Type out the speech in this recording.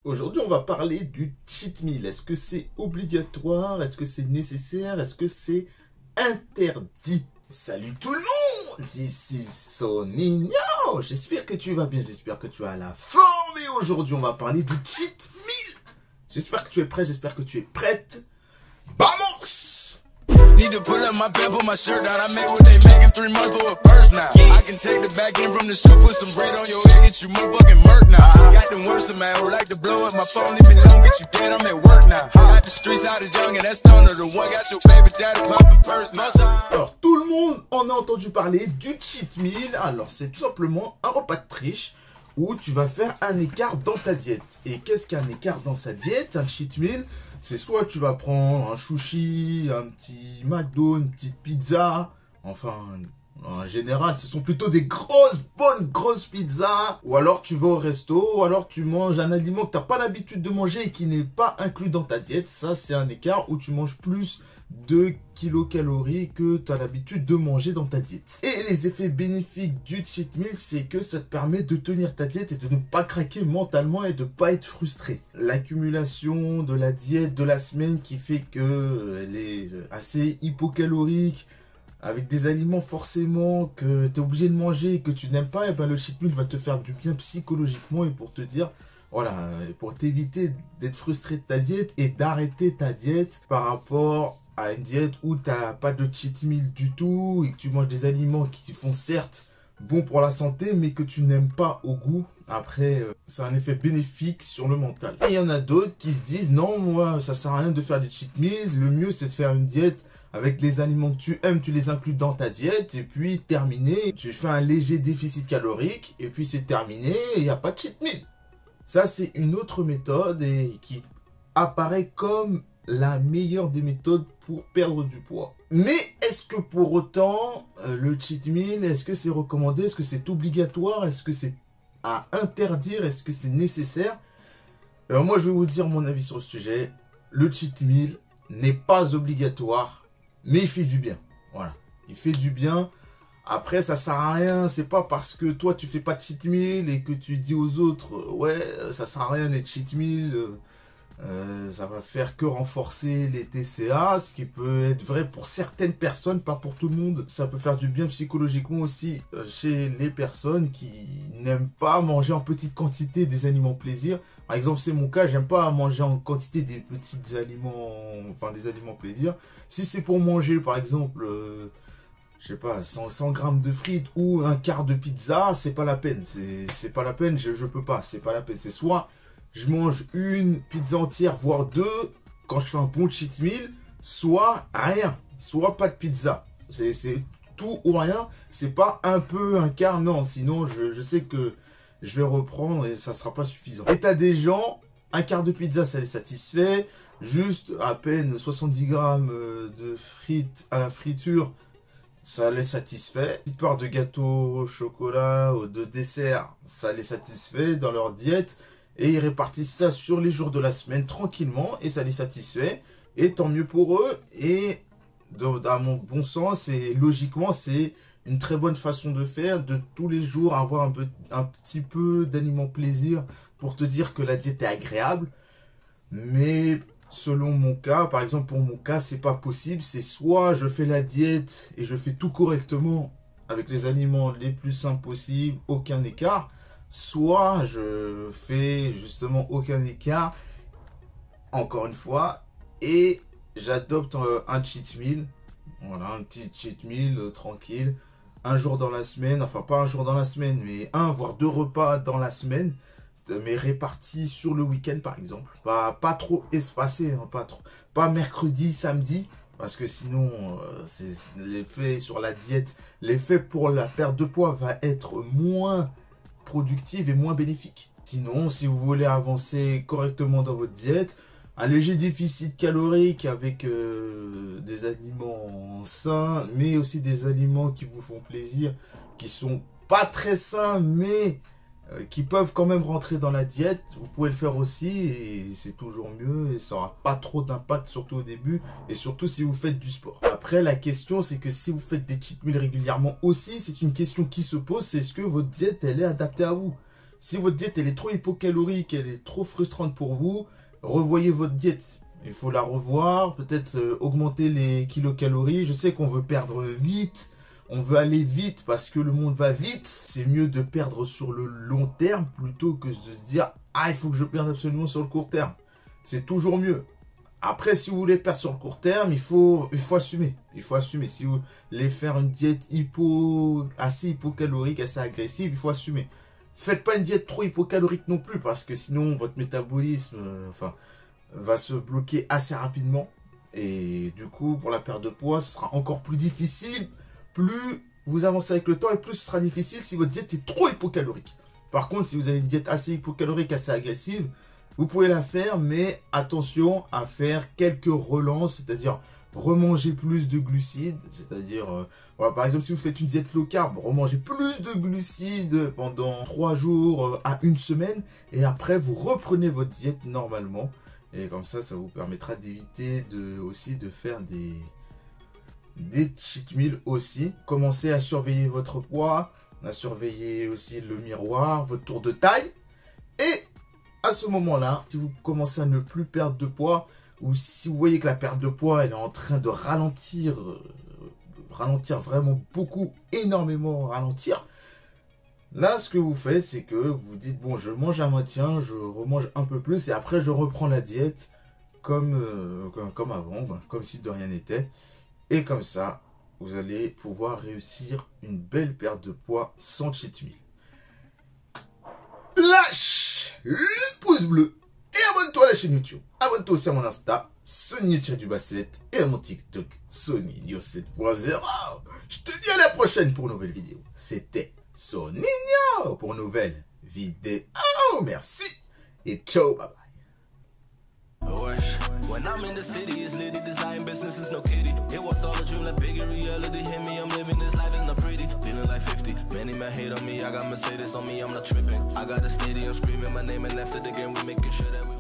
Aujourd'hui, on va parler du cheat meal. Est-ce que c'est obligatoire? Est-ce que c'est nécessaire? Est-ce que c'est interdit? Salut tout le monde! Ici Soninho! J'espère que tu vas bien, j'espère que tu as la forme. Et aujourd'hui, on va parler du cheat meal. J'espère que tu es prêt, j'espère que tu es prête. Vamos! Need to pull up my pants, put my shirt down. I made what they making 3 months for a first now. I can take the back end from the shoe, put some bread on your head, get you motherfucking murk now. Got them worse, man, who like to blow up my phone, leave me alone, get you dead, I'm at work now. Got the streets out of young and that's Stoner, the one got your baby daddy popping first now. Alors, tout le monde en a entendu parler du cheat meal. Alors, c'est tout simplement un repas de triche où tu vas faire un écart dans ta diète. Et qu'est-ce qu'un écart dans sa diète? Un cheat meal, c'est soit tu vas prendre un sushi, un petit McDo, une petite pizza, enfin, en général, ce sont plutôt des bonnes grosses pizzas. Ou alors tu vas au resto, ou alors tu manges un aliment que tu n'as pas l'habitude de manger et qui n'est pas inclus dans ta diète. Ça, c'est un écart où tu manges plus de kilocalories que tu as l'habitude de manger dans ta diète. Et les effets bénéfiques du cheat meal, c'est que ça te permet de tenir ta diète et de ne pas craquer mentalement et de ne pas être frustré. L'accumulation de la diète de la semaine qui fait qu'elle est assez hypocalorique, avec des aliments forcément que tu es obligé de manger et que tu n'aimes pas, et ben le cheat meal va te faire du bien psychologiquement et pour te dire, voilà, pour t'éviter d'être frustré de ta diète et d'arrêter ta diète par rapport à une diète où tu n'as pas de cheat meal du tout et que tu manges des aliments qui font certes bon pour la santé mais que tu n'aimes pas au goût. Après, c'est un effet bénéfique sur le mental. Et il y en a d'autres qui se disent, non, moi, ça sert à rien de faire des cheat meals, le mieux c'est de faire une diète avec les aliments que tu aimes, tu les inclus dans ta diète, et puis terminé, tu fais un léger déficit calorique, et puis c'est terminé, il n'y a pas de cheat meal. Ça, c'est une autre méthode et qui apparaît comme la meilleure des méthodes pour perdre du poids. Mais est-ce que pour autant, le cheat meal, est-ce que c'est recommandé? Est-ce que c'est obligatoire? Est-ce que c'est à interdire? Est-ce que c'est nécessaire? Alors moi, je vais vous dire mon avis sur le sujet. Le cheat meal n'est pas obligatoire. Mais il fait du bien. Voilà. Il fait du bien. Après, ça sert à rien. C'est pas parce que toi, tu fais pas de cheat meal et que tu dis aux autres, ouais, ça sert à rien les cheat meal. Ça va faire que renforcer les TCA. Ce qui peut être vrai pour certaines personnes, pas pour tout le monde. Ça peut faire du bien psychologiquement aussi chez les personnes qui n'aiment pas manger en petite quantité des aliments plaisir. Par exemple, c'est mon cas, j'aime pas manger en quantité des petits aliments, enfin des aliments plaisir. Si c'est pour manger, par exemple, je sais pas, 100 grammes de frites ou un quart de pizza, c'est pas la peine. C'est pas la peine, je peux pas, c'est pas la peine. C'est soit je mange une pizza entière, voire deux, quand je fais un bon cheat meal, soit rien, soit pas de pizza. C'est tout ou rien, c'est pas un peu, un quart, non. Sinon, je sais que je vais reprendre et ça sera pas suffisant. Et t'as des gens, un quart de pizza, ça les satisfait. Juste à peine 70 grammes de frites à la friture, ça les satisfait. Une petite part de gâteau au chocolat ou de dessert, ça les satisfait dans leur diète. Et ils répartissent ça sur les jours de la semaine tranquillement et ça les satisfait. Et tant mieux pour eux. Et à mon bon sens et logiquement, c'est une très bonne façon de faire, de tous les jours avoir un petit peu d'aliments plaisir pour te dire que la diète est agréable. Mais selon mon cas, par exemple pour mon cas, c'est pas possible. C'est soit je fais la diète et je fais tout correctement avec les aliments les plus simples possibles, aucun écart. Soit je fais justement aucun écart, encore une fois, et j'adopte un cheat meal. Voilà, un petit cheat meal tranquille. Un jour dans la semaine, enfin pas un jour dans la semaine, mais un voire deux repas dans la semaine. Mais répartis sur le week-end par exemple. Pas trop espacé, hein, pas mercredi, samedi. Parce que sinon, l'effet sur la diète, l'effet pour la perte de poids va être moins productive et moins bénéfique. Sinon, si vous voulez avancer correctement dans votre diète, un léger déficit calorique avec des aliments sains, mais aussi des aliments qui vous font plaisir, qui sont pas très sains, mais qui peuvent quand même rentrer dans la diète. Vous pouvez le faire aussi et c'est toujours mieux et ça n'aura pas trop d'impact, surtout au début et surtout si vous faites du sport. Après, la question c'est que si vous faites des cheat meals régulièrement aussi, c'est une question qui se pose, c'est est-ce que votre diète elle est adaptée à vous? Si votre diète elle est trop hypocalorique, elle est trop frustrante pour vous, revoyez votre diète. Il faut la revoir, peut-être augmenter les kilocalories. Je sais qu'on veut perdre vite, on veut aller vite parce que le monde va vite. C'est mieux de perdre sur le long terme plutôt que de se dire « Ah, il faut que je perde absolument sur le court terme ». C'est toujours mieux. Après, si vous voulez perdre sur le court terme, il faut assumer. Il faut assumer. Si vous voulez faire une diète assez hypocalorique, assez agressive, il faut assumer. Faites pas une diète trop hypocalorique non plus, parce que sinon, votre métabolisme va se bloquer assez rapidement. Et du coup, pour la perte de poids, ce sera encore plus difficile. Plus vous avancez avec le temps, et plus ce sera difficile si votre diète est trop hypocalorique. Par contre, si vous avez une diète assez hypocalorique, assez agressive, vous pouvez la faire, mais attention à faire quelques relances, c'est-à-dire remanger plus de glucides, c'est-à-dire, voilà, par exemple, si vous faites une diète low carb, remangez plus de glucides pendant 3 jours à 1 semaine, et après, vous reprenez votre diète normalement, et comme ça vous permettra d'éviter aussi de faire des cheat meals aussi. Commencez à surveiller votre poids, à surveiller aussi le miroir, votre tour de taille, et à ce moment-là, si vous commencez à ne plus perdre de poids, ou si vous voyez que la perte de poids elle est en train de ralentir vraiment beaucoup, énormément ralentir, là ce que vous faites, c'est que vous dites bon, je mange à moitié, je remange un peu plus et après je reprends la diète comme avant, comme si de rien n'était. Et comme ça, vous allez pouvoir réussir une belle perte de poids sans cheat meal. Lâche le pouce bleu et abonne-toi à la chaîne YouTube. Abonne-toi aussi à mon Insta, Sonny_7 et à mon TikTok, Sonny 7.0. Je te dis à la prochaine pour une nouvelle vidéo. C'était Sonny pour une nouvelle vidéo. Merci et ciao, bye bye. When I'm in the city, it's litty, design business is no kitty. It was all a dream, like bigger reality hit me. I'm living this life, it's not pretty. Feeling like 50, many men hate on me. I got Mercedes on me, I'm not tripping. I got a stadium screaming my name, and after the game, we making sure that we